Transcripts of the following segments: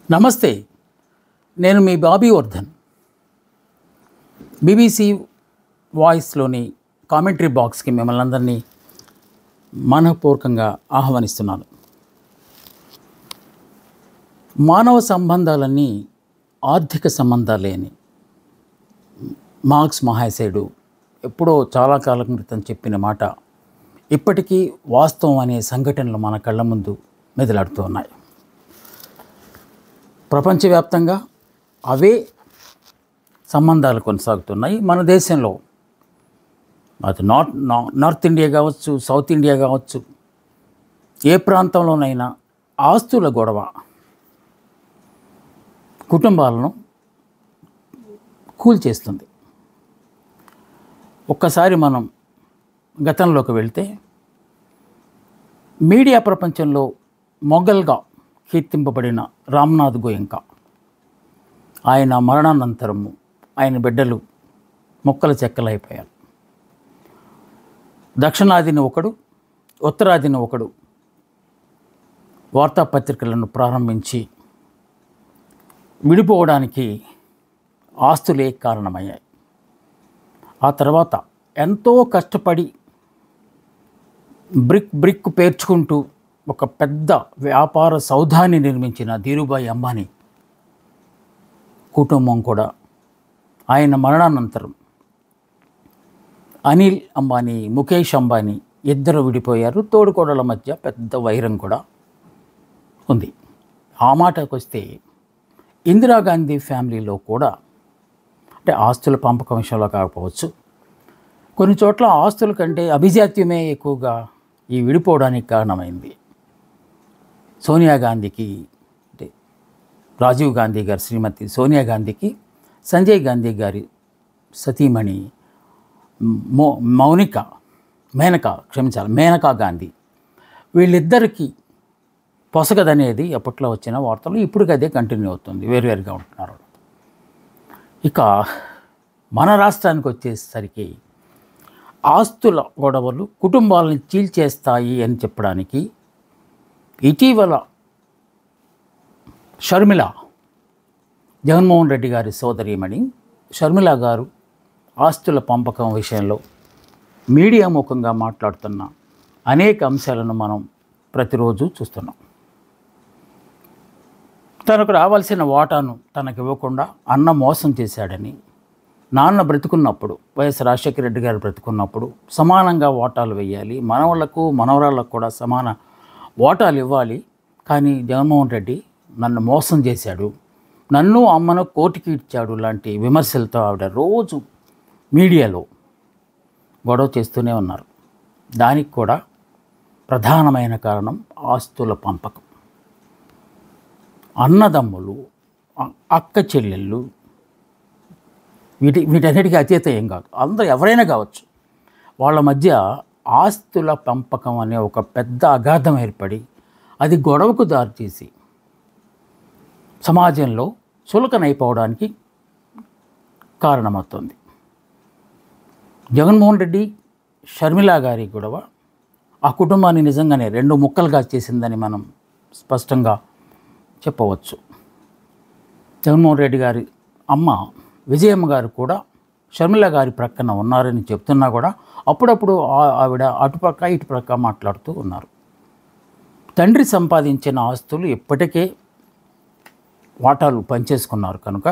నమస్తే, నేను మీ Bobby Vardhan. BBC వాయిస్లోని commentary బాక్స్కి మిమ్మల్ని అందరినీ మనఃపూర్వకంగా ఆహ్వానిస్తున్నాను. మానవ సంబంధాలన్నీ ఆర్థిక సంబంధాలే అని మార్క్స్ మహాశయుడు ఎప్పుడో చాలా కాలం క్రితం చెప్పిన మాట ఇప్పటికీ వాస్తవం అనే సంఘటనలు మన కళ్ళ ముందు మెదలాడుతూ ఉన్నాయి. ప్రపంచవ్యాప్తంగా అవే సంబంధాలు కొనసాగుతున్నాయి. మన దేశంలో అది నార్త్ ఇండియా కావచ్చు, సౌత్ ఇండియా కావచ్చు, ఏ ప్రాంతంలోనైనా ఆస్తుల గొడవ కుటుంబాలను కూల్చేస్తుంది. ఒక్కసారి మనం గతంలోకి వెళ్తే మీడియా ప్రపంచంలో మొఘల్గా కీర్తింపబడిన రామ్నాథ్ గోయంకా, ఆయన మరణానంతరము ఆయన బిడ్డలు ముక్కల చెక్కలైపోయారు. దక్షిణాదిని ఒకడు, ఉత్తరాదిని ఒకడు వార్తాపత్రికలను ప్రారంభించి విడిపోవడానికి ఆస్తులే కారణమయ్యాయి. ఆ తర్వాత ఎంతో కష్టపడి బ్రిక్ పేర్చుకుంటూ ఒక పెద్ద వ్యాపార సౌధాన్ని నిర్మించిన ధీరుభాయ్ అంబానీ కుటుంబం కూడా ఆయన మరణానంతరం అనిల్ అంబానీ, ముఖేష్ అంబానీ ఇద్దరు విడిపోయారు. తోడుకోడల మధ్య పెద్ద వైరం కూడా ఉంది. ఆ మాటకు వస్తే ఇందిరాగాంధీ ఫ్యామిలీలో కూడా, అంటే ఆస్తుల పంపకం విషయంలో కాకపోవచ్చు, కొన్ని చోట్ల ఆస్తుల కంటే అభిజాత్యమే ఎక్కువగా ఈ విడిపోవడానికి కారణమైంది. సోనియా గాంధీకి, అంటే రాజీవ్ గాంధీ గారి శ్రీమతి సోనియా గాంధీకి సంజయ్ గాంధీ గారి సతీమణి మేనకా గాంధీ, వీళ్ళిద్దరికీ పొసగదనేది అప్పట్లో వచ్చిన వార్తలు. ఇప్పుడు అదే కంటిన్యూ అవుతుంది, వేరువేరుగా ఉంటున్నారు. ఇక మన రాష్ట్రానికి వచ్చేసరికి ఆస్తుల గొడవలు కుటుంబాలను చీల్చేస్తాయి అని చెప్పడానికి ఇటీవల షర్మిల, జగన్మోహన్ రెడ్డి గారి సోదరీమణి షర్మిల గారు ఆస్తుల పంపకం విషయంలో మీడియా ముఖంగా మాట్లాడుతున్న అనేక అంశాలను మనం ప్రతిరోజు చూస్తున్నాం. తనకు రావాల్సిన వాటాను తనకు ఇవ్వకుండా అన్న మోసం చేశాడని, నాన్న బ్రతుకున్నప్పుడు, వైఎస్ రాజశేఖర రెడ్డి గారు బ్రతుకున్నప్పుడు సమానంగా వాటాలు వేయాలి, మనవాళ్లకు మనవరాళ్లకు కూడా సమాన వాటాలు ఇవ్వాలి, కానీ జగన్మోహన్ రెడ్డి నన్ను మోసం చేశాడు, నన్ను అమ్మను కోర్టుకి ఇచ్చాడు లాంటి విమర్శలతో ఆవిడ రోజు మీడియాలో గొడవ చేస్తూనే ఉన్నారు. దానికి కూడా ప్రధానమైన కారణం ఆస్తుల పంపకం. అన్నదమ్ములు, అక్క చెల్లెళ్ళు, వీటన్నిటికీ అతీతం ఏం కాదు, అందరూ ఎవరైనా కావచ్చు, వాళ్ళ మధ్య ఆస్తుల పంపకం అనే ఒక పెద్ద అగాధం ఏర్పడి అది గొడవకు దారితీసి సమాజంలో చులకనైపోవడానికి కారణమవుతుంది. జగన్మోహన్ రెడ్డి షర్మిల గారి గొడవ ఆ కుటుంబాన్ని నిజంగానే రెండు ముక్కలుగా చేసిందని మనం స్పష్టంగా చెప్పవచ్చు. జగన్మోహన్ రెడ్డి గారి అమ్మ విజయమ్మ గారు కూడా షర్మిల గారి ప్రక్కన ఉన్నారని చెప్తున్నా కూడా అప్పుడప్పుడు ఆవిడ అటుపక్క ఇటుపక్క మాట్లాడుతూ ఉన్నారు. తండ్రి సంపాదించిన ఆస్తులు ఇప్పటికే వాటాలు పంచేసుకున్నారు కనుక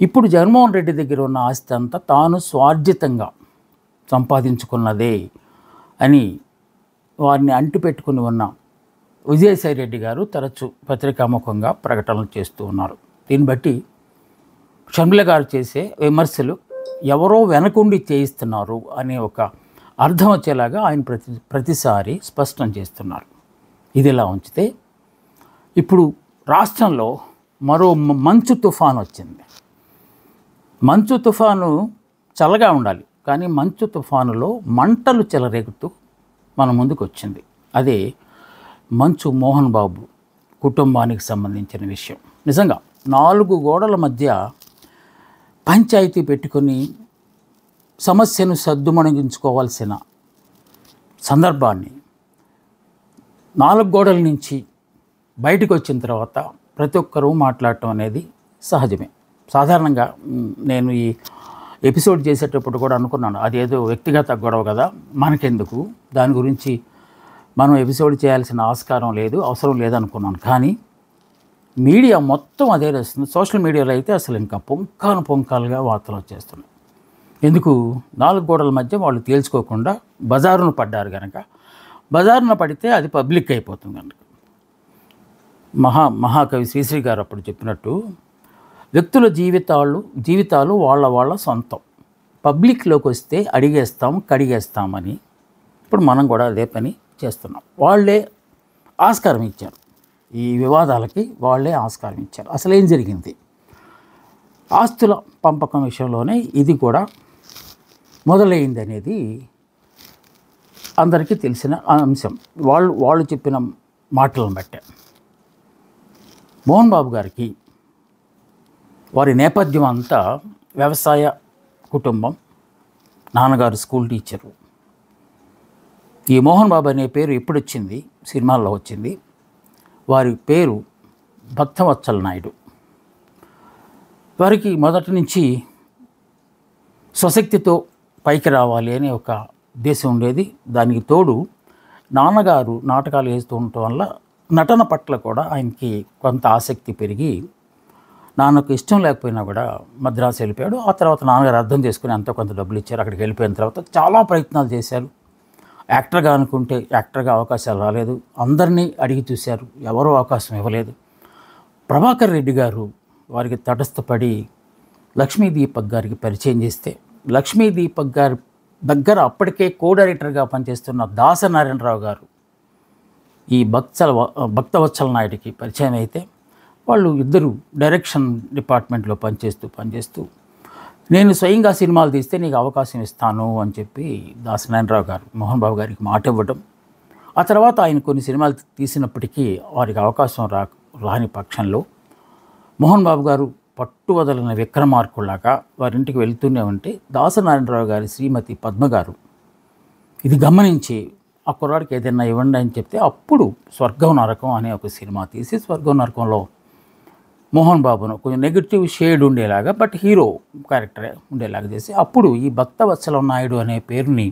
ఇప్పుడు జగన్మోహన్ రెడ్డి దగ్గర ఉన్న ఆస్తి అంతా తాను స్వార్జితంగా సంపాదించుకున్నదే అని వారిని అంటిపెట్టుకుని ఉన్న విజయసాయి రెడ్డి గారు తరచూ పత్రికాముఖంగా ప్రకటనలు చేస్తూ ఉన్నారు. దీన్ని బట్టి షర్మిల గారు చేసే విమర్శలు ఎవరో వెనకుండి చేయిస్తున్నారు అనే ఒక అర్థం వచ్చేలాగా ఆయన ప్రతిసారి స్పష్టం చేస్తున్నారు. ఇదిలా ఉంచితే ఇప్పుడు రాష్ట్రంలో మరో మంచు తుఫాను వచ్చింది. మంచు తుఫాను చల్లగా ఉండాలి, కానీ మంచు తుఫానులో మంటలు చెలరేగుతూ మన ముందుకు వచ్చింది. అదే మంచు మోహన్ బాబు కుటుంబానికి సంబంధించిన విషయం. నిజంగా 4 గోడల మధ్య పంచాయతీ పెట్టుకొని సమస్యను సద్దుమణిగించుకోవాల్సిన సందర్భాన్ని 4 గోడల నుంచి బయటకు వచ్చిన తర్వాత ప్రతి ఒక్కరూ మాట్లాడటం అనేది సహజమే. సాధారణంగా నేను ఈ ఎపిసోడ్ చేసేటప్పుడు కూడా అనుకున్నాను, అదేదో వ్యక్తిగత గొడవ కదా, మనకెందుకు, దాని గురించి మనం ఎపిసోడ్ చేయాల్సిన ఆస్కారం లేదు, అవసరం లేదనుకున్నాను. కానీ మీడియా మొత్తం అదే రాస్తుంది. సోషల్ మీడియాలో అయితే అసలు ఇంకా పుంకాలుగా వార్తలు వచ్చేస్తున్నాయి. ఎందుకు? 4 గోడల మధ్య వాళ్ళు తేల్చుకోకుండా బజారును పడ్డారు కనుక. బజారున పడితే అది పబ్లిక్ అయిపోతుంది కనుక. మహాకవి శ్రీశ్రీ గారు అప్పుడు చెప్పినట్టు, వ్యక్తుల జీవితాలు వాళ్ళ సొంతం, పబ్లిక్లోకి వస్తే అడిగేస్తాం కడిగేస్తామని ఇప్పుడు మనం కూడా అదే పని చేస్తున్నాం. వాళ్ళే ఆస్కారం ఇచ్చారు, ఈ వివాదాలకి వాళ్ళే ఆస్కారం ఇచ్చారు. అసలు ఏం జరిగింది? ఆస్తుల పంపకం విషయంలోనే ఇది కూడా మొదలైంది అనేది అందరికీ తెలిసిన అంశం. వాళ్ళు చెప్పిన మాటలను బట్టే మోహన్ బాబు గారికి వారి నేపథ్యం అంతా వ్యవసాయ కుటుంబం, నాన్నగారు స్కూల్ టీచరు. ఈ మోహన్ బాబు అనే పేరు ఎప్పుడు వచ్చింది? సినిమాల్లో వచ్చింది. వారి పేరు భక్తవత్సల నాయుడు. వారికి మొదటి నుంచి స్వశక్తితో పైకి రావాలి అనే ఒక ఉద్దేశం ఉండేది. దానికి తోడు నాన్నగారు నాటకాలు వేస్తూ ఉండటం వల్ల నటన పట్ల కూడా ఆయనకి కొంత ఆసక్తి పెరిగి, నాన్నకు ఇష్టం లేకపోయినా కూడా మద్రాసు వెళ్ళిపోయాడు. ఆ తర్వాత నాన్నగారు అర్థం చేసుకుని ఎంతో కొంత డబ్బులు ఇచ్చారు. అక్కడికి వెళ్ళిపోయిన తర్వాత చాలా ప్రయత్నాలు చేశారు. యాక్టర్గా అనుకుంటే యాక్టర్గా అవకాశాలు రాలేదు. అందరినీ అడిగి చూశారు, ఎవరూ అవకాశం ఇవ్వలేదు. ప్రభాకర్ రెడ్డి గారు వారికి తటస్థపడి లక్ష్మీ దీపక్ గారికి పరిచయం చేస్తే, లక్ష్మీ దీపక్ గారి దగ్గర అప్పటికే కో డైరెక్టర్గా పనిచేస్తున్న దాసనారాయణరావు గారు ఈ భక్తవత్సల నాయుడికి పరిచయం అయితే, వాళ్ళు ఇద్దరు డైరెక్షన్ డిపార్ట్మెంట్లో పనిచేస్తూ నేను స్వయంగా సినిమాలు తీస్తే నీకు అవకాశం ఇస్తాను అని చెప్పి దాసనారాయణరావు గారు మోహన్ బాబు గారికి మాట ఇవ్వడం. ఆ తర్వాత ఆయన కొన్ని సినిమాలు తీసినప్పటికీ వారికి అవకాశం రాని పక్షంలో మోహన్ బాబు గారు పట్టు వదలిన విక్రమార్కుల్లాగా వారింటికి వెళ్తూనే ఉంటే, దాసనారాయణరావు గారి శ్రీమతి పద్మ గారు ఇది గమనించి ఆ కుర్రాడికి ఏదైనా ఇవ్వండి అని చెప్తే, అప్పుడు స్వర్గం నరకం అనే ఒక సినిమా తీసి, స్వర్గం నరకంలో మోహన్ బాబును కొంచెం నెగిటివ్ షేడ్ ఉండేలాగా, బట్ హీరో క్యారెక్టర్ ఉండేలాగా చేసి, అప్పుడు ఈ భక్తవత్సల నాయుడు అనే పేరుని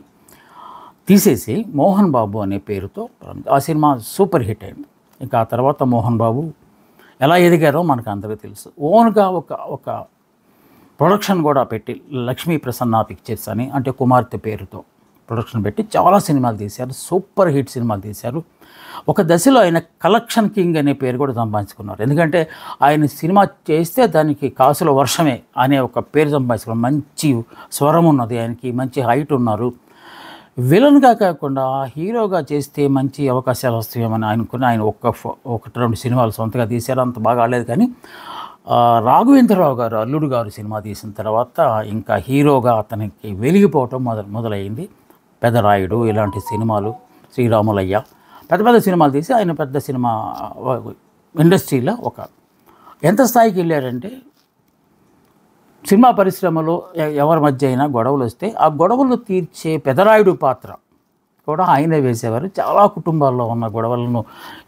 తీసేసి మోహన్ బాబు అనే పేరుతో ఆ సినిమా సూపర్ హిట్ అయింది. ఇంకా ఆ తర్వాత మోహన్ బాబు ఎలా ఎదిగారో మనకు అందరికీ తెలుసు. ఓన్గా ఒక ప్రొడక్షన్ కూడా పెట్టి, లక్ష్మీ ప్రసన్న పిక్చర్స్ అని, అంటే కుమార్తె పేరుతో ప్రొడక్షన్ పెట్టి చాలా సినిమాలు తీశారు. సూపర్ హిట్ సినిమాలు తీశారు. ఒక దశలో ఆయన కలెక్షన్ కింగ్ అనే పేరు కూడా సంపాదించుకున్నారు. ఎందుకంటే ఆయన సినిమా చేస్తే దానికి కాసుల వర్షమే అనే ఒక పేరు సంపాదించుకున్నారు. మంచి స్వరం ఉన్నది ఆయనకి, మంచి హైట్ ఉన్నారు. విలన్గా కాకుండా హీరోగా చేస్తే మంచి అవకాశాలు వస్తాయేమని అనుకుని ఆయన ఒకటి రెండు సినిమాలు సొంతగా తీశారు. అంత బాగా ఆడలేదు. కానీ రాఘవేంద్రరావు గారు అల్లుడు గారు సినిమా తీసిన తర్వాత ఇంకా హీరోగా అతనికి వెలిగిపోవటం మొదలైంది. పెదరాయుడు ఇలాంటి సినిమాలు, శ్రీరాములయ్య, పెద్ద సినిమాలు తీసి ఆయన పెద్ద సినిమా ఇండస్ట్రీలో ఎంత స్థాయికి వెళ్ళారంటే, సినిమా పరిశ్రమలో ఎవరి మధ్య అయినా గొడవలు వస్తే ఆ గొడవలు తీర్చే పెదరాయుడు పాత్ర కూడా ఆయనే వేసేవారు. చాలా కుటుంబాల్లో ఉన్న గొడవలను,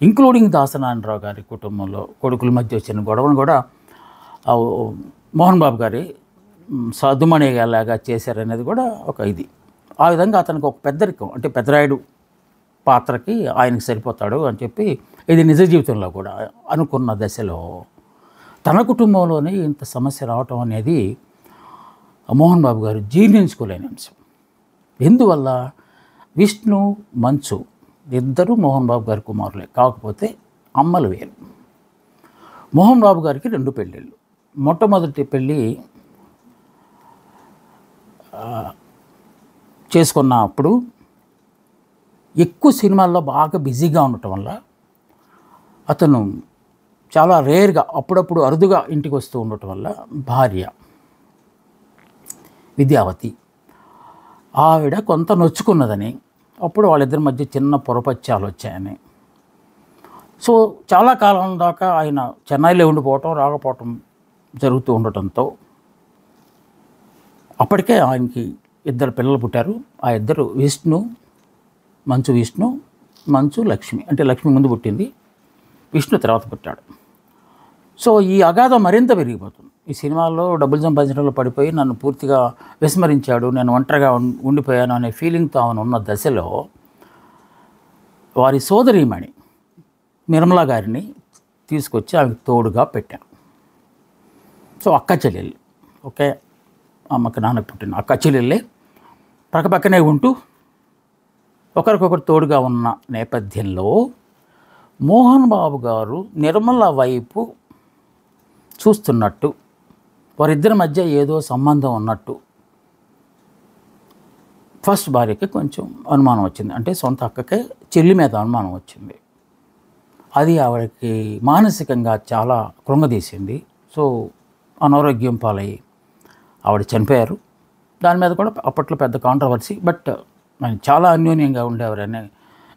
ఇంక్లూడింగ్ దాసనారాయణరావు గారి కుటుంబంలో కొడుకుల మధ్య వచ్చిన గొడవను కూడా మోహన్ బాబు గారి సద్దుమణిలాగా చేశారనేది కూడా ఒక ఇది. ఆ విధంగా అతనికి ఒక పెద్దరికం, అంటే పెదరాయుడు పాత్రకి ఆయనకి సరిపోతాడు అని చెప్పి, ఇది నిజ జీవితంలో కూడా అనుకున్న దశలో తన కుటుంబంలోనే ఇంత సమస్య రావటం అనేది మోహన్ బాబు గారు జీర్ణించుకోలేని అంశం. ఎందువల్ల? విష్ణు, మంచు ఇద్దరు మోహన్ బాబు గారి కుమారులే, కాకపోతే అమ్మలు వేరు. మోహన్ బాబు గారికి 2 పెళ్ళిళ్ళు. మొట్టమొదటి పెళ్ళి చేసుకున్నప్పుడు ఎక్కువ సినిమాల్లో బాగా బిజీగా ఉండటం వల్ల అతను చాలా రేర్గా, అప్పుడప్పుడు అరుదుగా ఇంటికి వస్తూ ఉండటం వల్ల భార్య విద్యావతి ఆవిడ కొంత నొచ్చుకున్నదని, అప్పుడు వాళ్ళిద్దరి మధ్య చిన్న పొరపత్యాలు వచ్చాయని, సో చాలా కాలం దాకా ఆయన చెన్నైలో ఉండిపోవటం రాకపోవటం జరుగుతూ ఉండటంతో అప్పటికే ఆయనకి 2 పిల్లలు పుట్టారు. ఆ 2 విష్ణు, మంచు లక్ష్మి. అంటే లక్ష్మి ముందు పుట్టింది, విష్ణు తర్వాత పుట్టాడు. సో ఈ అగాధం మరింత పెరిగిపోతుంది. ఈ సినిమాల్లో డబ్బులు సంపాదించడంలో పడిపోయి నన్ను పూర్తిగా విస్మరించాడు, నేను ఒంటరిగా ఉండిపోయాను అనే ఫీలింగ్తో ఆమెను ఉన్న దశలో వారి సోదరీమణి నిర్మల గారిని తీసుకొచ్చి ఆమెకు తోడుగా పెట్టాను. సో అక్క చెల్లెళ్ళు, ఒకే అమ్మకి నాన్నకు పుట్టిన అక్క చెల్లెళ్ళే పక్కపక్కనే ఉంటూ ఒకరికొకరు తోడుగా ఉన్న నేపథ్యంలో మోహన్ బాబు గారు నిర్మల వైపు చూస్తున్నట్టు, వారిద్దరి మధ్య ఏదో సంబంధం ఉన్నట్టు ఫస్ట్ భార్యకి కొంచెం అనుమానం వచ్చింది. అంటే సొంత అక్కకే చెల్లి మీద అనుమానం వచ్చింది. అది ఆవిడకి మానసికంగా చాలా కృంగదీసింది. సో అనారోగ్యం పాలై ఆవిడ చనిపోయారు. దాని మీద కూడా అప్పట్లో పెద్ద కాంట్రవర్సీ. బట్ ఆయన చాలా అన్యోన్యంగా ఉండేవారనే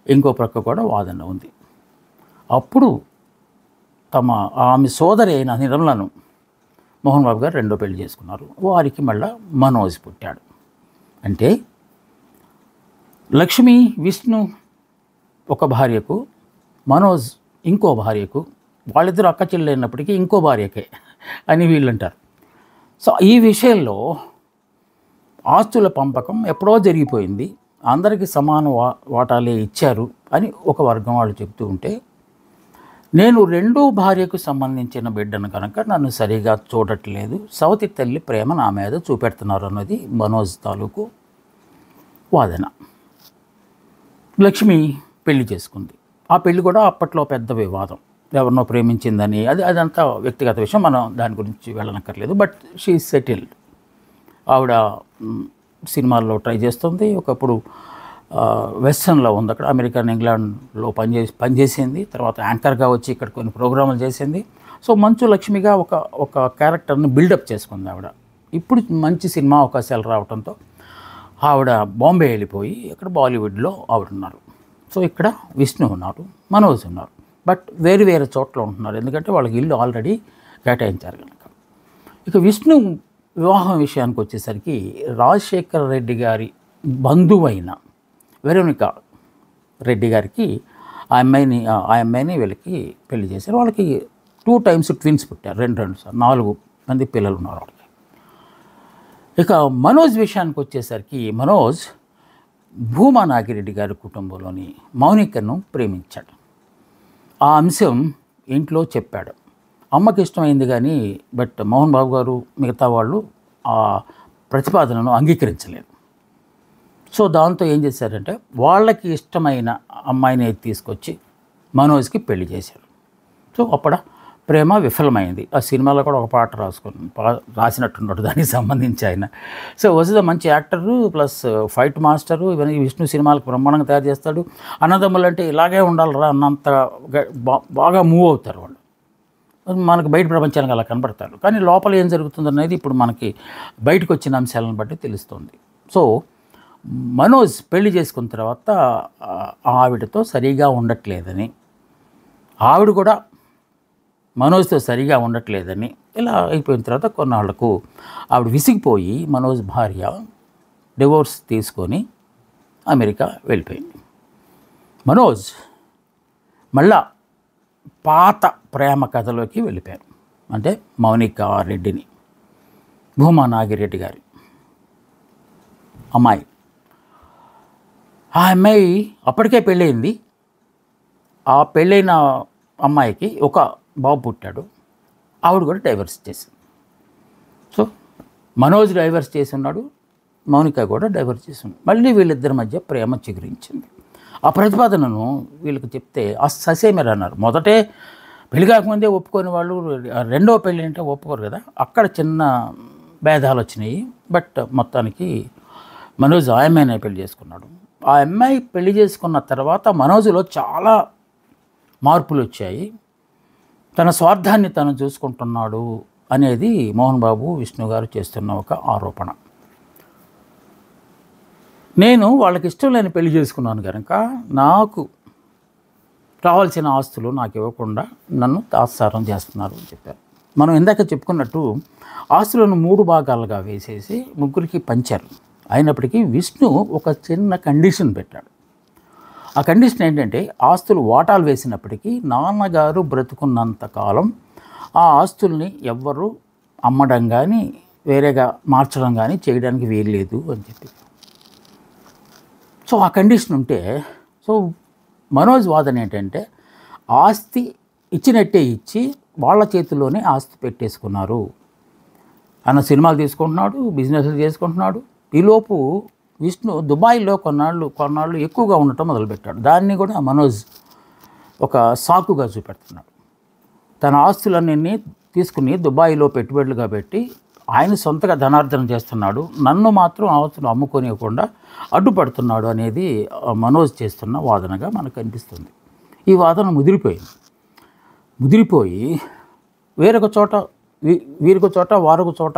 ఇంకో ప్రక్క కూడా వాదన ఉంది. అప్పుడు ఆమె సోదరి అయిన నిర్మలను మోహన్ బాబు గారు రెండో పెళ్లి చేసుకున్నారు. వారికి మళ్ళా మనోజ్ పుట్టాడు. అంటే లక్ష్మి విష్ణు ఒక భార్యకు, మనోజ్ ఇంకో భార్యకు, వాళ్ళిద్దరూ అక్క చెల్లెలైనప్పటికీ ఇంకో భార్యకే అని వీళ్ళు అంటారు. సో ఈ విషయంలో ఆస్తుల పంపకం ఎప్పుడో జరిగిపోయింది, అందరికీ సమాన వాటాలే ఇచ్చారు అని ఒక వర్గం వాళ్ళు చెప్తూ ఉంటే, నేను రెండో భార్యకు సంబంధించిన బిడ్డను కనుక నన్ను సరిగా చూడట్లేదు, సవతి తల్లి ప్రేమ నా మీద చూపెడుతున్నారు అన్నది మనోజ్ తాలూకు వాదన. లక్ష్మి పెళ్లి చేసుకుంది. ఆ పెళ్లి కూడా అప్పట్లో పెద్ద వివాదం, ఎవరినో ప్రేమించిందని. అదంతా వ్యక్తిగత విషయం, మనం దాని గురించి వెళ్ళనక్కర్లేదు. But she settled. ఆవిడ సినిమాల్లో ట్రై చేస్తుంది. ఒకప్పుడు వెస్టర్న్లో ఉంది, అక్కడ అమెరికన్ ఇంగ్లాండ్లో పనిచేసింది. తర్వాత యాంకర్గా వచ్చి ఇక్కడ కొన్ని ప్రోగ్రాములు చేసింది. సో మంచు లక్ష్మిగా ఒక క్యారెక్టర్ని బిల్డప్ చేసుకుంది ఆవిడ. ఇప్పుడు మంచి సినిమా అవకాశాలు రావడంతో ఆవిడ బాంబే వెళ్ళిపోయి ఇక్కడ బాలీవుడ్లో ఆవిడ ఉన్నారు. సో ఇక్కడ విష్ణు ఉన్నారు, మనోజ్ ఉన్నారు. బట్ వేరు వేరు చోట్ల ఉంటున్నారు, ఎందుకంటే వాళ్ళకి ఇల్లు ఆల్రెడీ కేటాయించారు కనుక. ఇక విష్ణు వివాహం విషయానికి వచ్చేసరికి రాజశేఖర రెడ్డి గారి బంధువైన వెరోనికా రెడ్డి గారికి ఆ అమ్మాయిని వీళ్ళకి పెళ్లి చేశారు. వాళ్ళకి 2 times ట్విన్స్ పుట్టారు, 2 సార్లు 4 మంది పిల్లలు ఉన్నారు వాళ్ళకి. ఇక మనోజ్ విషయానికి వచ్చేసరికి మనోజ్ భూమా నాగిరెడ్డి గారి కుటుంబంలోని మౌనికను ప్రేమించాడు. ఆ అంశం ఇంట్లో చెప్పాడు. అమ్మకి ఇష్టమైంది కానీ బట్ మోహన్ బాబు గారు మిగతా వాళ్ళు ఆ ప్రతిపాదనను అంగీకరించలేదు. సో దాంతో ఏం చేశారంటే వాళ్ళకి ఇష్టమైన అమ్మాయిని తీసుకొచ్చి మనోజ్కి పెళ్లి చేశారు. సో అప్పుడు ప్రేమ విఫలమైంది. ఆ సినిమాలో కూడా ఒక పాట రాసినట్టున్నాడు దానికి సంబంధించి ఆయన. సో వసుధ మంచి యాక్టరు ప్లస్ ఫైట్ మాస్టరు, ఇవన్నీ విష్ణు సినిమాలకు బ్రహ్మాండంగా తయారు చేస్తాడు. అన్నదమ్ములు అంటే ఇలాగే ఉండాలిరా అన్నంత బాగా మూవ్ అవుతారు వాళ్ళు. మనకు బయట ప్రపంచానికి అలా కనబడతారు, కానీ లోపల ఏం జరుగుతుంది అనేది ఇప్పుడు మనకి బయటకు వచ్చిన అంశాలను బట్టి తెలుస్తుంది. సో మనోజ్ పెళ్లి చేసుకున్న తర్వాత ఆవిడతో సరిగా ఉండట్లేదని, ఆవిడ కూడా మనోజ్తో సరిగా ఉండట్లేదని, ఇలా అయిపోయిన తర్వాత కొన్నాళ్లకు ఆవిడ విసిగిపోయి మనోజ్ భార్య డివోర్స్ తీసుకొని అమెరికా వెళ్ళిపోయింది. మనోజ్ మళ్ళా పాత ప్రేమ కథలోకి వెళ్ళిపోయారు. అంటే మౌనికా రెడ్డిని, భూమా నాగిరెడ్డి గారి అమ్మాయి. ఆ అమ్మాయి అప్పటికే పెళ్ళయింది. ఆ పెళ్ళైన అమ్మాయికి ఒక బాబు పుట్టాడు. ఆవిడ కూడా డైవర్స్ చేసింది. సో మనోజ్ డైవర్స్ చేసి ఉన్నాడు, మౌనిక కూడా డైవర్స్ చేసి ఉన్నాడు. మళ్ళీ వీళ్ళిద్దరి మధ్య ప్రేమ చిగురించింది. ఆ ప్రతిపాదనను వీళ్ళకి చెప్తే ససేమిరా అన్నారు. మొదటే పెళ్లి కాకముందే ఒప్పుకొని వాళ్ళు రెండో పెళ్ళి అంటే ఒప్పుకోరు కదా, అక్కడ చిన్న భేదాలు వచ్చినాయి. బట్ మొత్తానికి మనోజ్ ఆ అమ్మాయిని పెళ్లి చేసుకున్నాడు. ఆ అమ్మాయి పెళ్లి చేసుకున్న తర్వాత మనోజ్లో చాలా మార్పులు వచ్చాయి. తన స్వార్థాన్ని తను చూసుకుంటున్నాడు అనేది మోహన్ బాబు విష్ణు గారు చేస్తున్న ఒక ఆరోపణ. నేను వాళ్ళకి ఇష్టం లేని పెళ్లి చేసుకున్నాను కనుక నాకు కావాల్సిన ఆస్తులు నాకు ఇవ్వకుండా నన్ను తాత్సారం చేస్తున్నారు అని చెప్పారు. మనం ఇందాక చెప్పుకున్నట్టు ఆస్తులను 3 భాగాలుగా వేసేసి ముగ్గురికి పంచారు. అయినప్పటికీ విష్ణు ఒక చిన్న కండిషన్ పెట్టాడు. ఆ కండిషన్ ఏంటంటే ఆస్తులు వాటాలు వేసినప్పటికీ నాన్నగారు బ్రతుకున్నంత కాలం ఆ ఆస్తుల్ని ఎవ్వరూ అమ్మడం కానీ వేరేగా మార్చడం కానీ చేయడానికి వీల్లేదు అని చెప్పి. సో ఆ కండిషన్ ఉంటే, సో మనోజ్ వాదన ఏంటంటే ఆస్తి ఇచ్చినట్టే ఇచ్చి వాళ్ళ చేతుల్లోనే ఆస్తి పెట్టేసుకున్నారు. ఆయన సినిమాలు తీసుకుంటున్నాడు, బిజినెస్లు చేసుకుంటున్నాడు. ఈలోపు విష్ణు దుబాయ్లో కొన్నాళ్ళు ఎక్కువగా ఉండటం మొదలుపెట్టాడు. దాన్ని కూడా మనోజ్ ఒక సాకుగా చూపెడుతున్నాడు. తన ఆస్తులన్నీ తీసుకుని దుబాయ్లో పెట్టుబడులుగా పెట్టి ఆయన సొంతగా ధనార్జన చేస్తున్నాడు, నన్ను మాత్రం ఆస్తులు అమ్ముకోనివ్వకుండా అడ్డుపడుతున్నాడు అనేది మనోజ్ చేస్తున్న వాదనగా మనకు అనిపిస్తుంది. ఈ వాదన ముదిరిపోయి వేరొక చోట వీరొక చోట వారొక చోట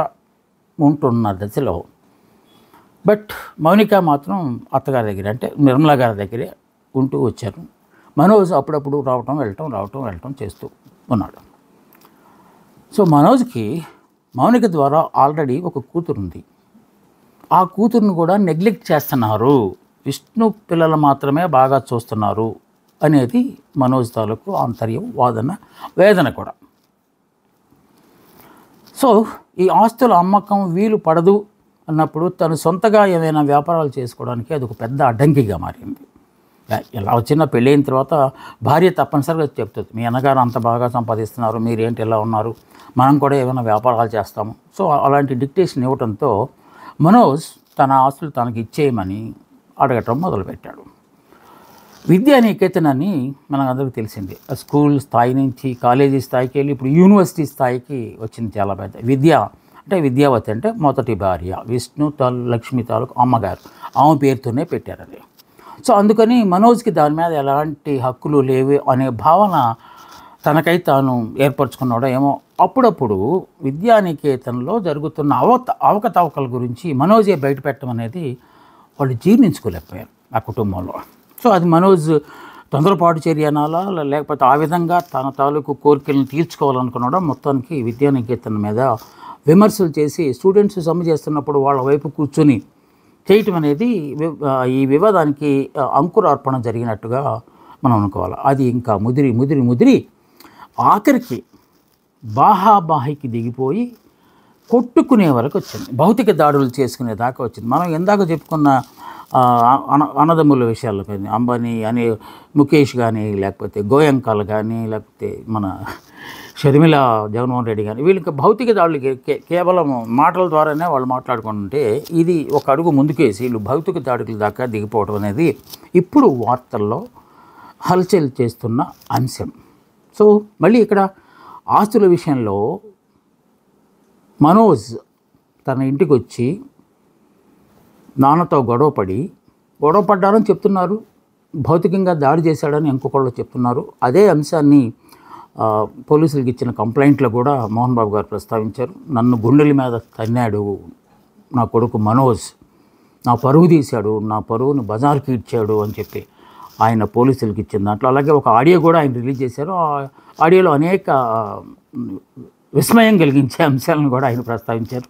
ఉంటున్న దశలో, బట్ మౌనిక మాత్రం అత్తగారి దగ్గర అంటే నిర్మలా గారి దగ్గరే ఉంటూ వచ్చారు. మనోజ్ అప్పుడప్పుడు రావటం వెళ్ళటం చేస్తూ ఉన్నాడు. సో మనోజ్కి మౌనిక ద్వారా ఆల్రెడీ ఒక కూతురు ఉంది. ఆ కూతురుని కూడా నెగ్లెక్ట్ చేస్తున్నారు, విష్ణు పిల్లలు మాత్రమే బాగా చూస్తున్నారు అనేది మనోజ్ తాలూకు ఆంతర్యం, వాదన, వేదన కూడా. సో ఈ ఆస్తుల అమ్మకం వీలు పడదు అన్నప్పుడు తను సొంతగా ఏమైనా వ్యాపారాలు చేసుకోవడానికి అది ఒక పెద్ద అడ్డంకిగా మారింది. ఎలా వచ్చినా పెళ్ళైన తర్వాత భార్య తప్పనిసరిగా చెప్తుంది, మీ అన్నగారు అంత బాగా సంపాదిస్తున్నారు, మీరేంటి ఎలా ఉన్నారు, మనం కూడా ఏమైనా వ్యాపారాలు చేస్తాము. సో అలాంటి డిక్టేషన్ ఇవ్వడంతో మనోజ్ తన ఆస్తులు తనకి ఇచ్చేయమని అడగటం మొదలుపెట్టాడు. విద్యానికేతనని మనకందరికీ తెలిసింది. స్కూల్ స్థాయి నుంచి కాలేజీ స్థాయికి వెళ్ళి ఇప్పుడు యూనివర్సిటీ స్థాయికి వచ్చింది. చాలా పెద్ద విద్యావతి అంటే మొదటి భార్య విష్ణు లక్ష్మి తాలూకు అమ్మగారు, ఆమె పేరుతోనే పెట్టారు అది. సో అందుకని మనోజ్కి దాని మీద ఎలాంటి హక్కులు లేవు అనే భావన తనకై తాను ఏర్పరచుకున్నాడో ఏమో. అప్పుడప్పుడు విద్యానికేతన్లో జరుగుతున్న అవకతవకల గురించి మనోజే బయటపెట్టడం అనేది వాళ్ళు జీర్ణించుకోలేకపోయారు ఆ కుటుంబంలో. సో అది మనోజ్ తొందరపాటు చర్య అనాలా, లేకపోతే ఆ విధంగా తన తాలూకు కోరికలను తీర్చుకోవాలనుకున్నాడో, మొత్తానికి విద్యానికేతన్ మీద విమర్శలు చేసి స్టూడెంట్స్ సమ్మె చేస్తున్నప్పుడు వాళ్ళ వైపు కూర్చొని చేయటం అనేది ఈ వివాదానికి అంకురార్పణ జరిగినట్టుగా మనం అనుకోవాలి. అది ఇంకా ముదిరి ఆఖరికి బాహాబాహికి దిగిపోయి కొట్టుకునే వరకు వచ్చింది, భౌతిక దాడులు చేసుకునే దాకా వచ్చింది. మనం ఎందాక చెప్పుకున్న అన్నదమ్ముల విషయాల్లో కానీ అంబానీ అని ముఖేష్ కానీ, లేకపోతే గోయంకాలు కానీ, లేకపోతే మన షర్మిల జగన్మోహన్ రెడ్డి కానీ, వీళ్ళకి భౌతిక దాడులు కేవలం మాటల ద్వారానే వాళ్ళు మాట్లాడుకుంటుంటే, ఇది ఒక అడుగు ముందుకేసి వీళ్ళు భౌతిక దాడుల దాకా దిగిపోవడం అనేది ఇప్పుడు వార్తల్లో హల్చల్ చేస్తున్న అంశం. సో మళ్ళీ ఇక్కడ ఆస్తుల విషయంలో మనోజ్ తన ఇంటికి వచ్చి నాన్నతో గొడవపడ్డారని చెప్తున్నారు, భౌతికంగా దాడి చేశాడని ఇంకొకళ్ళు చెప్తున్నారు. అదే అంశాన్ని పోలీసులకు ఇచ్చిన కంప్లైంట్లో కూడా మోహన్ బాబు గారు ప్రస్తావించారు. నన్ను గుండెల మీద తన్నాడు నా కొడుకు మనోజ్, నా పరువు తీశాడు, నా పరువును బజార్కి ఇచ్చాడు అని చెప్పి ఆయన పోలీసులకు ఇచ్చిన దాంట్లో, అలాగే ఒక ఆడియో కూడా ఆయన రిలీజ్ చేశారు. ఆ ఆడియోలో అనేక విస్మయం కలిగించే అంశాలను కూడా ఆయన ప్రస్తావించారు.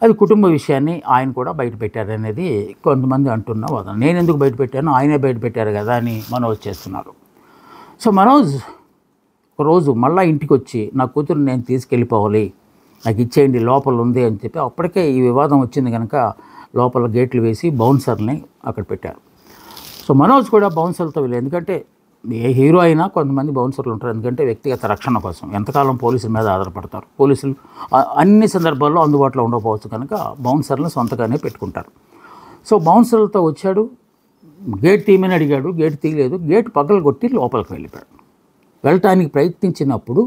అది కుటుంబ విషయాన్ని ఆయన కూడా బయటపెట్టారనేది కొంతమంది అంటున్న వాదన. నేను ఎందుకు బయటపెట్టాను, ఆయనే బయటపెట్టారు కదా అని మనోజ్ చేస్తున్నారు. సో మనోజ్ ఒకరోజు మళ్ళీ ఇంటికి వచ్చి నా కూతురు నేను తీసుకెళ్ళిపోవాలి, నాకు ఇచ్చేయండి, లోపల ఉంది అని చెప్పి, అప్పటికే ఈ వివాదం వచ్చింది కనుక లోపల గేట్లు వేసి బౌన్సర్ని అక్కడ పెట్టారు. సో మనోజ్ కూడా బౌన్సర్లతో వెళ్ళి, ఎందుకంటే ఏ హీరో అయినా కొంతమంది బౌన్సర్లు ఉంటారు, ఎందుకంటే వ్యక్తిగత రక్షణ కోసం. ఎంతకాలం పోలీసుల మీద ఆధారపడతారు, పోలీసులు అన్ని సందర్భాల్లో అందుబాటులో ఉండకపోవచ్చు కనుక బౌన్సర్లను సొంతగానే పెట్టుకుంటారు. సో బౌన్సర్లతో వచ్చాడు, గేట్ తీయమని అడిగాడు, గేట్ తీయలేదు, గేట్ పగలగొట్టి లోపలికి వెళ్ళిపోయాడు. వెళ్ళటానికి ప్రయత్నించినప్పుడు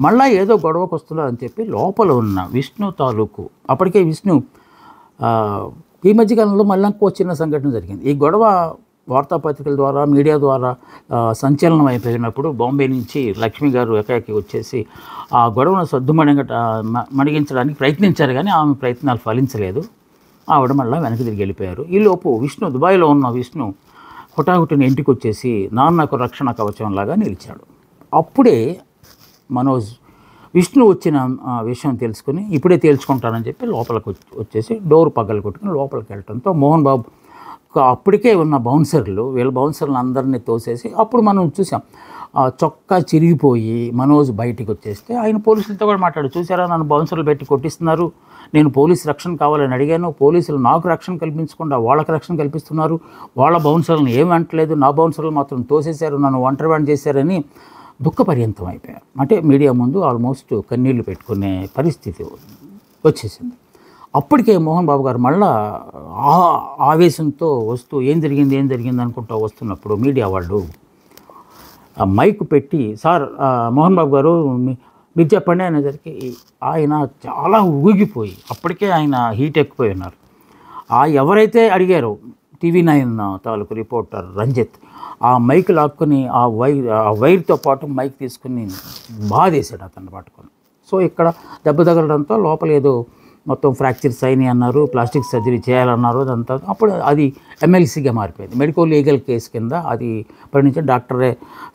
మళ్ళీ ఏదో గొడవకు వస్తున్నారని చెప్పి లోపల ఉన్న విష్ణు తాలూకు, అప్పటికే విష్ణు ఈ మధ్యకాలంలో మళ్ళీ ఇంకో చిన్న సంఘటన జరిగింది. ఈ గొడవ వార్తాపత్రికల ద్వారా, మీడియా ద్వారా సంచలనం అయిపోయినప్పుడు బాంబే నుంచి లక్ష్మి గారు ఏకాకి వచ్చేసి ఆ గొడవను మణిగించడానికి ప్రయత్నించారు, కానీ ఆమె ప్రయత్నాలు ఫలించలేదు. ఆవిడ మళ్ళీ వెనక్కి తిరిగి వెళ్ళిపోయారు. ఈలోపు విష్ణు, దుబాయ్లో ఉన్న విష్ణు హుటాహుటిని ఇంటికి వచ్చేసి నాన్నకు రక్షణ కవచంలాగా నిలిచాడు. అప్పుడే మనోజ్ విష్ణు వచ్చిన విషయం తెలుసుకుని ఇప్పుడే తేల్చుకుంటానని చెప్పి లోపలికి వచ్చేసి డోర్ పగలు కొట్టుకుని లోపలికి వెళ్ళడంతో మోహన్ బాబు అప్పటికే ఉన్న బౌన్సర్లు వీళ్ళ బౌన్సర్లు అందరినీ తోసేసి అప్పుడు మనం చూసాం చొక్కా చిరిగిపోయి మనోజ్ బయటికి వచ్చేస్తే ఆయన పోలీసులతో కూడా మాట్లాడు, చూసారా నన్ను బౌన్సర్లు పెట్టి కొట్టిస్తున్నారు, నేను పోలీసు రక్షణ కావాలని అడిగాను, పోలీసులు నాకు రక్షణ కల్పించకుండా వాళ్ళకి రక్షణ కల్పిస్తున్నారు, వాళ్ళ బౌన్సర్లను ఏమి అంటలేదు, నా బౌన్సర్లు మాత్రం తోసేశారు, నన్ను ఒంటరివాణి చేశారని దుఃఖపర్యంతం అయిపోయారు. అంటే మీడియా ముందు ఆల్మోస్ట్ కన్నీళ్లు పెట్టుకునే పరిస్థితి వచ్చేసింది. అప్పటికే మోహన్ బాబు గారు మళ్ళా ఆవేశంతో వస్తూ ఏం జరిగింది అనుకుంటూ వస్తున్నప్పుడు మీడియా వాళ్ళు మైక్ పెట్టి, సార్ మోహన్ బాబు గారు మీరు చెప్పండి అనేసరికి ఆయన చాలా ఊగిపోయి, అప్పటికే ఆయన హీట్ ఎక్కిపోయి ఉన్నారు. ఎవరైతే అడిగారో TV9 తాలూకు రిపోర్టర్ రంజిత్ ఆ మైక్ లాక్కుని ఆ వైర్తో పాటు మైక్ తీసుకుని బాధేశాడు అతన్ని పట్టుకొని. సో ఇక్కడ దెబ్బ తగలడంతో లోపల ఏదో మొత్తం ఫ్రాక్చర్స్ అయినాయి అన్నారు, ప్లాస్టిక్ సర్జరీ చేయాలన్నారు. అదంతా అప్పుడు అది MLCగా మారిపోయింది, మెడికో లీగల్ కేసు కింద అది పరిణించి డాక్టరే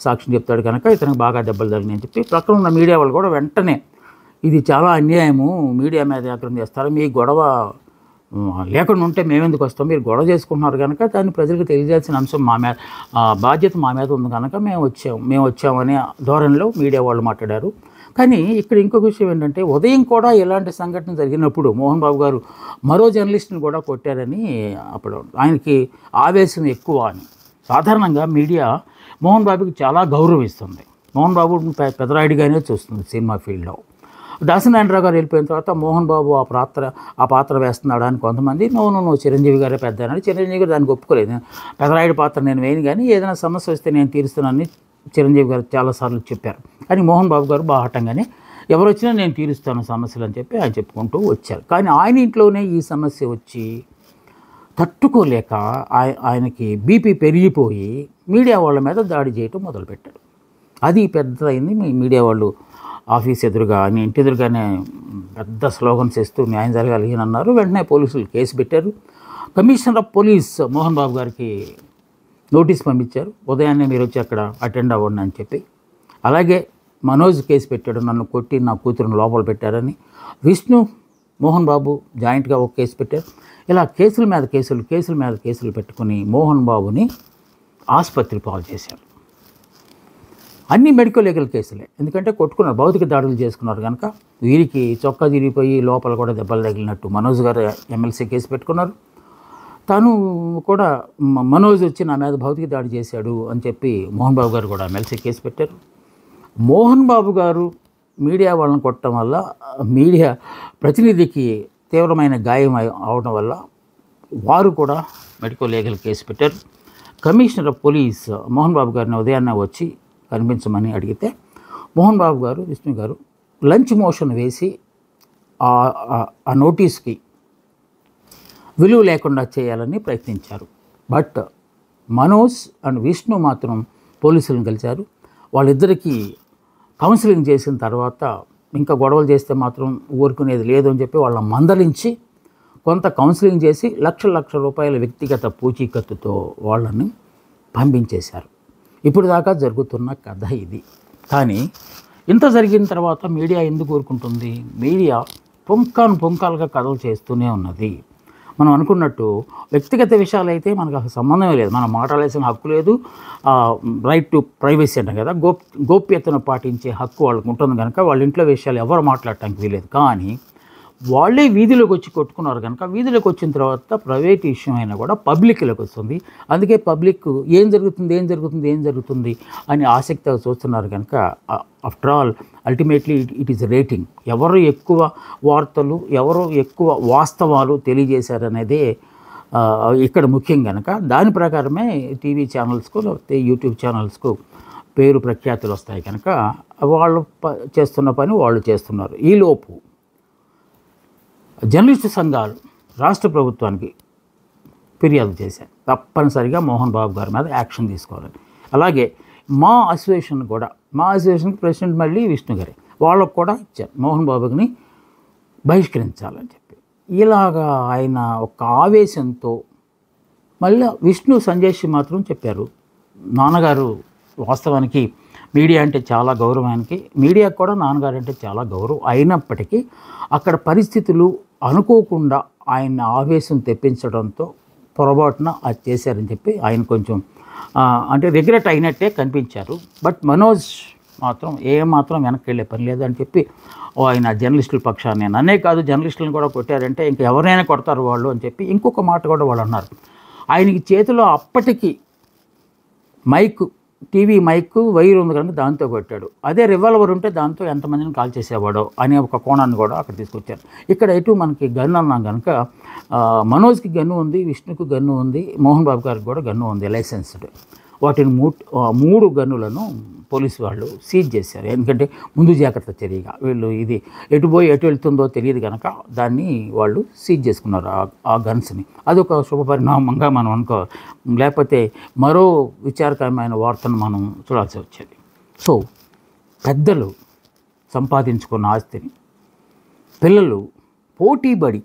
సాక్ష్యం చెప్తాడు కనుక ఇతనికి బాగా దెబ్బలు తగిలినాయి అని చెప్పి ప్రక్కన ఉన్న మీడియా వాళ్ళు కూడా వెంటనే ఇది చాలా అన్యాయము, మీడియా మీద వ్యాఖ్యానం చేస్తారు, మీ గొడవ లేకుండా ఉంటే మేమెందుకు వస్తాం, మీరు గొడవ చేసుకుంటున్నారు కనుక దాన్ని ప్రజలకు తెలియజేయాల్సిన అంశం మా మీద, బాధ్యత మా మీద ఉంది కనుక మేము వచ్చామనే ధోరణిలో మీడియా వాళ్ళు మాట్లాడారు. కానీ ఇక్కడ ఇంకొక విషయం ఏంటంటే ఉదయం కూడా ఇలాంటి సంఘటన జరిగినప్పుడు మోహన్ బాబు గారు మరో జర్నలిస్ట్ని కూడా కొట్టారని అప్పుడు ఆయనకి ఆవేశం ఎక్కువ అని. సాధారణంగా మీడియా మోహన్ బాబుకి చాలా గౌరవిస్తుంది, మోహన్ బాబు పెదరాయుడిగానే చూస్తుంది సినిమా ఫీల్డ్లో. దాసనారాయణరావు గారు వెళ్ళిపోయిన తర్వాత మోహన్ బాబు ఆ పాత్ర వేస్తున్నాడు అని కొంతమంది, నువ్వు చిరంజీవి గారే పెద్ద అని. చిరంజీవి గారు దానికి ఒప్పుకోలేదు, పెదరాయుడి పాత్ర నేను వేయను కానీ ఏదైనా సమస్య వస్తే నేను తీరుస్తానని చిరంజీవి గారు చాలాసార్లు చెప్పారు. కానీ మోహన్ బాబు గారు బాహటంగానే ఎవరు వచ్చినా నేను తీరుస్తాను సమస్యలు అని చెప్పి ఆయన చెప్పుకుంటూ వచ్చారు. కానీ ఆయన ఇంట్లోనే ఈ సమస్య వచ్చి తట్టుకోలేక ఆయనకి బీపీ పెరిగిపోయి మీడియా వాళ్ళ మీద దాడి చేయటం మొదలుపెట్టాడు. అది పెద్ద అయింది. మీడియా వాళ్ళు ఆఫీస్ ఎదురుగా ఆయన ఇంటి ఎదురుగానే పెద్ద స్లోగన్స్ ఇస్తూ న్యాయం జరగాలి అని అన్నారు. వెంటనే పోలీసులు కేసు పెట్టారు. Commissioner of police Mohan Babu గారికి నోటీస్ పంపించారు, ఉదయాన్నే మీరు వచ్చి అక్కడ అటెండ్ అవ్వండి అని చెప్పి. అలాగే మనోజ్ కేసు పెట్టాడు, నన్ను కొట్టి నా కూతురుని లోపల పెట్టారని. విష్ణు మోహన్ బాబు జాయింట్గా ఒక కేసు పెట్టారు. ఇలా కేసుల మీద కేసులు పెట్టుకుని మోహన్ బాబుని ఆసుపత్రి పాలు చేశారు. అన్ని మెడికల్ లీగల్ కేసులే, ఎందుకంటే కొట్టుకున్నారు, భౌతిక దాడులు చేసుకున్నారు కనుక. వీరికి చొక్కా తిరిగిపోయి లోపల కూడా దెబ్బలు తగిలినట్టు మనోజ్ గారు MLC కేసు పెట్టుకున్నారు. తను కూడా మనోజ్ వచ్చి నా మీద భౌతిక దాడి చేశాడు అని చెప్పి మోహన్ బాబు గారు కూడా MLC కేసు పెట్టారు. మోహన్ బాబు గారు మీడియా వాళ్ళని కొట్టడం వల్ల మీడియా ప్రతినిధికి తీవ్రమైన గాయం అవడం వల్ల వారు కూడా మెడికో లీగల్ కేసు పెట్టారు. Commissioner of police Mohan Babu గారిని ఉదయాన్నే వచ్చి కనిపించమని అడిగితే మోహన్ బాబు గారు విష్ణు గారు లంచ్ మోషన్ వేసి ఆ నోటీస్కి విలువ లేకుండా చేయాలని ప్రయత్నించారు. బట్ మనోజ్ అండ్ విష్ణు మాత్రం పోలీసులను కలిశారు. వాళ్ళిద్దరికీ కౌన్సిలింగ్ చేసిన తర్వాత ఇంకా గొడవలు చేస్తే మాత్రం ఊరుకునేది లేదు అని చెప్పి వాళ్ళ మందలించి కొంత కౌన్సిలింగ్ చేసి లక్షల రూపాయల వ్యక్తిగత పూచీకత్తుతో వాళ్ళని పంపించేశారు. ఇప్పుడు దాకా జరుగుతున్న కథ ఇది. కానీ ఇంత జరిగిన తర్వాత మీడియా ఎందుకు ఊరుకుంటుంది? మీడియా పుంకాలుగా కథలు చేస్తూనే ఉన్నది. మనం అనుకున్నట్టు వ్యక్తిగత విషయాలు అయితే మనకు అసలు సంబంధమే లేదు, మనం మాట్లాడాల్సిన హక్కు లేదు. రైట్ టు ప్రైవసీ అంటాం కదా, గోప్యతను పాటించే హక్కు వాళ్ళకు ఉంటుంది కనుక వాళ్ళ ఇంట్లో విషయాలు ఎవరు మాట్లాడటానికి వీలేదు. కానీ వాళ్ళే వీధిలోకి వచ్చి కొట్టుకున్నారు కనుక వీధిలోకి వచ్చిన తర్వాత ప్రైవేట్ విషయం అయినా కూడా పబ్లిక్లోకి వస్తుంది. అందుకే పబ్లిక్ ఏం జరుగుతుంది అని ఆసక్తిగా చూస్తున్నారు కనుక after all ultimately it is rating. ఎవరు ఎక్కువ వార్తలు, ఎవరు ఎక్కువ వాస్తవాలు తెలియజేశారనేదే ఇక్కడ ముఖ్యం కనుక దాని ప్రకారమే టీవీ ఛానల్స్కు లేకపోతే యూట్యూబ్ ఛానల్స్కు పేరు ప్రఖ్యాతులు వస్తాయి కనుక వాళ్ళు చేస్తున్న పని వాళ్ళు చేస్తున్నారు. ఈలోపు జర్నలిస్టు సంఘాలు రాష్ట్ర ప్రభుత్వానికి ఫిర్యాదు చేశారు, తప్పనిసరిగా మోహన్ బాబు గారి మీద యాక్షన్ తీసుకోవాలని. అలాగే మా అసోసియేషన్కి ప్రెసిడెంట్ మళ్ళీ విష్ణు గారే, వాళ్ళకు కూడా ఇచ్చారు మోహన్ బాబుని బహిష్కరించాలని చెప్పి. ఇలాగా ఆయన ఒక ఆవేశంతో మళ్ళీ విష్ణు సంజయ్ మాత్రం చెప్పారు, నాన్నగారు వాస్తవానికి మీడియా అంటే చాలా గౌరవానికి, మీడియాకు కూడా నాన్నగారు అంటే చాలా గౌరవం అయినప్పటికీ అక్కడ పరిస్థితులు అనుకోకుండా ఆయన ఆవేశం తెప్పించడంతో పొరపాటున అది చేశారని చెప్పి ఆయన కొంచెం అంటే రిగ్రెట్ అయినట్టే కనిపించారు. బట్ మనోజ్ మాత్రం ఏమాత్రం వెనక్కి వెళ్ళే పని లేదు అని చెప్పి ఆయన జర్నలిస్టుల పక్షాన్ని, నన్నే కాదు జర్నలిస్టులను కూడా కొట్టారంటే ఇంక ఎవరైనా కొడతారు వాళ్ళు అని చెప్పి ఇంకొక మాట కూడా వాళ్ళు అన్నారు. ఆయనకి చేతిలో అప్పటికి టీవీ మైక్ వైర్ ఉంది కనుక దాంతో కొట్టాడు. అదే రివాల్వర్ ఉంటే దాంతో ఎంతమందిని కాల్ చేసేవాడో అనే ఒక కోణాన్ని కూడా అక్కడ తీసుకొచ్చారు. ఇక్కడ ఎటు మనకి గన్ను అన్నాం కనుక మనోజ్కి గన్ను ఉంది, విష్ణుకి గన్ను ఉంది, మోహన్ బాబు గారికి కూడా గన్ను ఉంది లైసెన్స్డ్. వాటిని 3 గన్నులను పోలీసు వాళ్ళు సీజ్ చేశారు. ఎందుకంటే ముందు జాగ్రత్త చర్యగా వీళ్ళు ఇది ఎటు వెళ్తుందో తెలియదు కనుక దాన్ని వాళ్ళు సీజ్ చేసుకున్నారు ఆ గన్స్ని. అదొక శుభపరిణామంగా మనం అనుకోవాలి. లేకపోతే మరో విచారకరమైన వార్తను మనం చూడాల్సి వచ్చేది. సో పెద్దలు సంపాదించుకున్న ఆస్తిని పిల్లలు పోటీపడి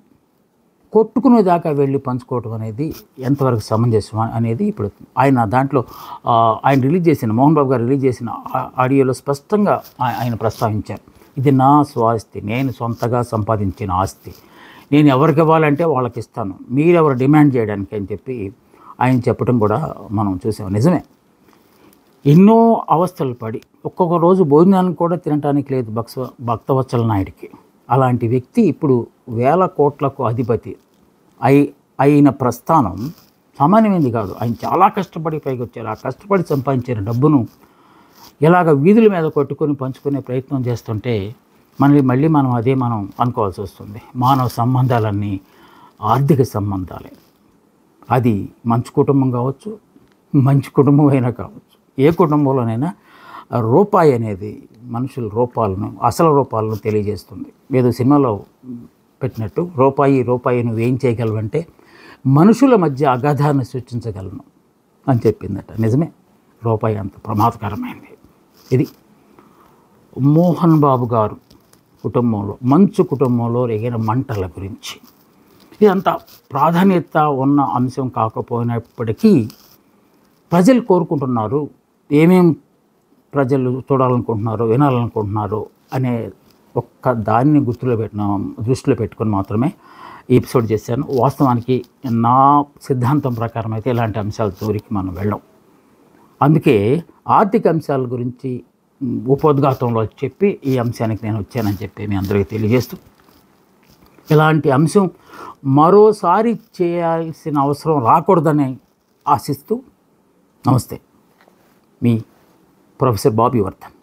కొట్టుకునేదాకా వెళ్ళి పంచుకోవటం అనేది ఎంతవరకు సమంజసం అనేది ఇప్పుడు ఆయన దాంట్లో ఆయన మోహన్ బాబు గారు రిలీజ్ చేసిన ఆడియోలో స్పష్టంగా ఆయన ప్రస్తావించారు. ఇది నా స్వాస్తి, నేను సొంతగా సంపాదించిన ఆస్తి, నేను ఎవరికి ఇవ్వాలంటే వాళ్ళకి ఇస్తాను, మీరెవరు డిమాండ్ చేయడానికి అని చెప్పి ఆయన చెప్పడం కూడా మనం చూసాం. నిజమే, ఎన్నో అవస్థలు పడి ఒక్కొక్క రోజు భోజనాలను కూడా తినడానికి లేదు భక్తవత్సల నాయుడికి. అలాంటి వ్యక్తి ఇప్పుడు 1000 కోట్లకు అధిపతి అయిన ప్రస్థానం సామాన్యమైంది కాదు. ఆయన చాలా కష్టపడి పైకి వచ్చారు. ఆ కష్టపడి సంపాదించిన డబ్బును ఇలాగ వీధుల మీద కొట్టుకొని పంచుకునే ప్రయత్నం చేస్తుంటే మళ్ళీ మనం అనుకోవాల్సి వస్తుంది. మానవ సంబంధాలన్నీ ఆర్థిక సంబంధాలే. అది మంచి కుటుంబం కావచ్చు, మంచి కుటుంబం అయినా కావచ్చు, ఏ కుటుంబంలోనైనా రూపాయి అనేది మనుషుల అసలు రూపాలను తెలియజేస్తుంది. ఏదో సినిమాలో పెట్టినట్టు రూపాయి నువ్వేం చేయగలవంటే మనుషుల మధ్య అగాధాన్ని సృష్టించగలను అని చెప్పిందట. నిజమే, రూపాయి అంత ప్రమాదకరమైంది. ఇది మోహన్ బాబు గారు మంచు కుటుంబంలో రేగిన మంటల గురించి. ఇదంతా ప్రాధాన్యత ఉన్న అంశం కాకపోయినప్పటికీ ప్రజలు కోరుకుంటున్నారు, ఏమేం ప్రజలు చూడాలనుకుంటున్నారో వినాలనుకుంటున్నారో అనే ఒక్క దాన్ని దృష్టిలో పెట్టుకొని మాత్రమే ఈ ఎపిసోడ్ చేశాను. వాస్తవానికి నా సిద్ధాంతం ప్రకారం అయితే ఇలాంటి అంశాల జోలికి మనం వెళ్ళం. అందుకే ఆర్థిక అంశాల గురించి ఉపోద్ఘాతంలో చెప్పి ఈ అంశానికి నేను వచ్చానని చెప్పి మీ అందరికీ తెలియజేస్తూ, ఇలాంటి అంశం మరోసారి చేయాల్సిన అవసరం రాకూడదని ఆశిస్తూ, నమస్తే, మీ ప్రొఫెసర్ బాబీ వర్ధన్.